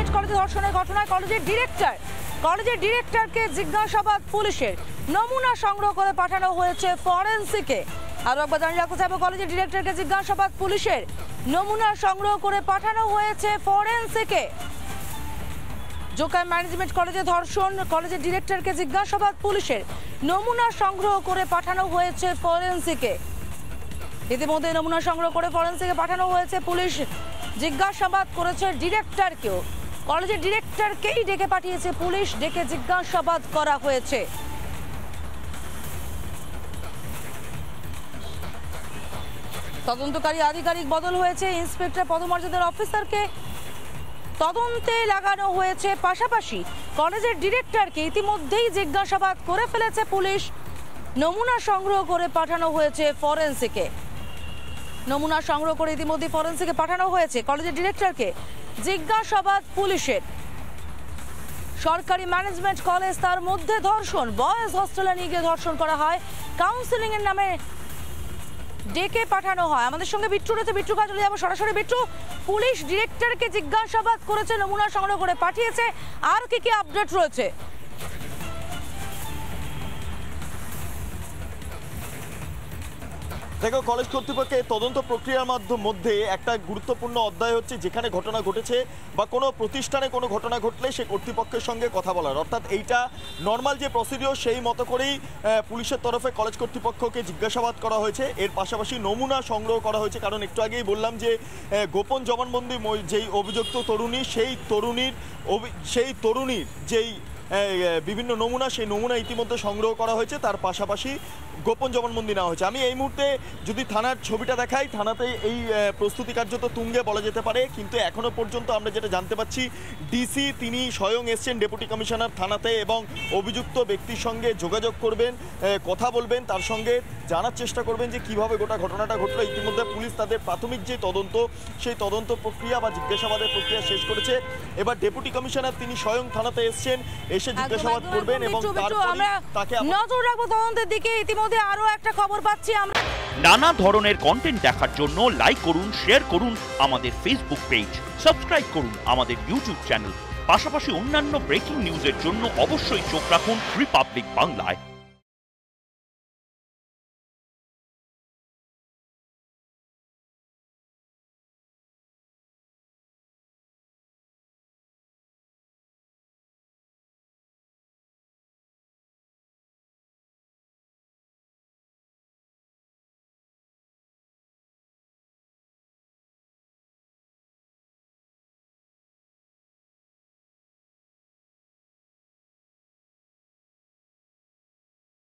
Management কলেজে ধর্ষণের ঘটনায় কলেজের ডিরেক্টরকে জিজ্ঞাসাবাদ পুলিশের, নমুনা সংগ্রহ করে পাঠানো হয়েছে ফরেনসিকে। আরো একবার জানিয়ে রাখতে চাইবো, কলেজের ডিরেক্টরকে জিজ্ঞাসাবাদ পুলিশের, নমুনা সংগ্রহ করে পাঠানো হয়েছে ফরেনসিকে। জোকাই ম্যানেজমেন্ট কলেজে ধর্ষণ, কলেজের ডিরেক্টরকে জিজ্ঞাসাবাদ পুলিশের, নমুনা সংগ্রহ করে পাঠানো হয়েছে ফরেনসিকে। ইতিমধ্যে নমুনা সংগ্রহ করে ফরেনসিকে পাঠানো হয়েছে। পুলিশ জিজ্ঞাসাবাদ করেছে ডিরেক্টরকেও, কলেজের ডিরেক্টরকেই ডেকে পাঠিয়েছে পুলিশ, ডেকে জিজ্ঞাসাবাদ করা হয়েছে। তদন্তকারী আধিকারিক বদল হয়েছে, ইন্সপেক্টর পদমর্যাদার অফিসারকে তদন্তে লাগানো হয়েছে। পাশাপাশি কলেজের ডিরেক্টরকে ইতিমধ্যেই জিজ্ঞাসাবাদ করে ফেলেছে পুলিশ, নমুনা সংগ্রহ করে পাঠানো হয়েছে ফরেনসিকে। নমুনা সংগ্রহ করে ইতিমধ্যে ফরেনসিকে পাঠানো হয়েছে। কলেজের ডিরেক্টরকে জিজ্ঞাসাবাদ পুলিশের। সরকারি ম্যানেজমেন্ট কলেজ, তার মধ্যে ধর্ষণ, বয়েজ হস্টেলে নিয়ে গিয়ে ধর্ষণ করা হয়, কাউন্সিলিং এর নামে ডেকে পাঠানো হয়। আমাদের সঙ্গে বিট্টু রয়েছে, বিট্টু কাছে চলে যাবো সরাসরি। বিট্টু, পুলিশ ডিরেক্টরকে জিজ্ঞাসাবাদ করেছে, নমুনা সংগ্রহ করে পাঠিয়েছে, আর কি কি আপডেট রয়েছে? দেখো, কলেজ কর্তৃপক্ষের তদন্ত প্রক্রিয়ার মধ্যে একটা গুরুত্বপূর্ণ অধ্যায় হচ্ছে যেখানে ঘটনা ঘটেছে বা কোনো প্রতিষ্ঠানে কোনো ঘটনা ঘটলে সে কর্তৃপক্ষের সঙ্গে কথা বলার, অর্থাৎ এইটা নর্মাল যে প্রসিডিওর সেই মতো করেই পুলিশের তরফে কলেজ কর্তৃপক্ষকে জিজ্ঞাসাবাদ করা হয়েছে। এর পাশাপাশি নমুনা সংগ্রহ করা হয়েছে, কারণ একটু আগেই বললাম যে গোপন জবানবন্দি যেই অভিযুক্ত তরুণী, সেই তরুণীর যেই বিভিন্ন নমুনা, সেই নমুনা ইতিমধ্যে সংগ্রহ করা হয়েছে। তার পাশাপাশি গোপন জবানবন্দি নেওয়া হয়েছে। আমি এই মুহূর্তে যদি থানার ছবিটা দেখাই, থানাতে এই প্রস্তুতি কার্য তো তুঙ্গে বলা যেতে পারে, কিন্তু এখনও পর্যন্ত আমরা যেটা জানতে পাচ্ছি, ডিসি তিনি স্বয়ং এসছেন ডেপুটি কমিশনার থানাতে এবং অভিযুক্ত ব্যক্তির সঙ্গে যোগাযোগ করবেন, কথা বলবেন, তার সঙ্গে জানার চেষ্টা করবেন যে কিভাবে গোটা ঘটনাটা ঘটলো। ইতিমধ্যে পুলিশ তাদের প্রাথমিক যে তদন্ত, সেই তদন্ত প্রক্রিয়া বা জিজ্ঞাসাবাদের প্রক্রিয়া শেষ করেছে। এবার ডেপুটি কমিশনার তিনি স্বয়ং থানাতে এসছেন, এসে জিজ্ঞাসাবাদ করবেন এবং তারপরে তাকে নজর রাখবো তদন্তের দিকে। ইতিমধ্যে আরো একটা খবর পাচ্ছি আমরা। নানা ধরনের কন্টেন্ট দেখার জন্য লাইক করুন, শেয়ার করুন আমাদের ফেসবুক পেজ, সাবস্ক্রাইব করুন আমাদের ইউটিউব চ্যানেল। পাশাপাশি অন্যান্য ব্রেকিং নিউজের জন্য অবশ্যই চোখ রাখুন রিপাবলিক বাংলায়।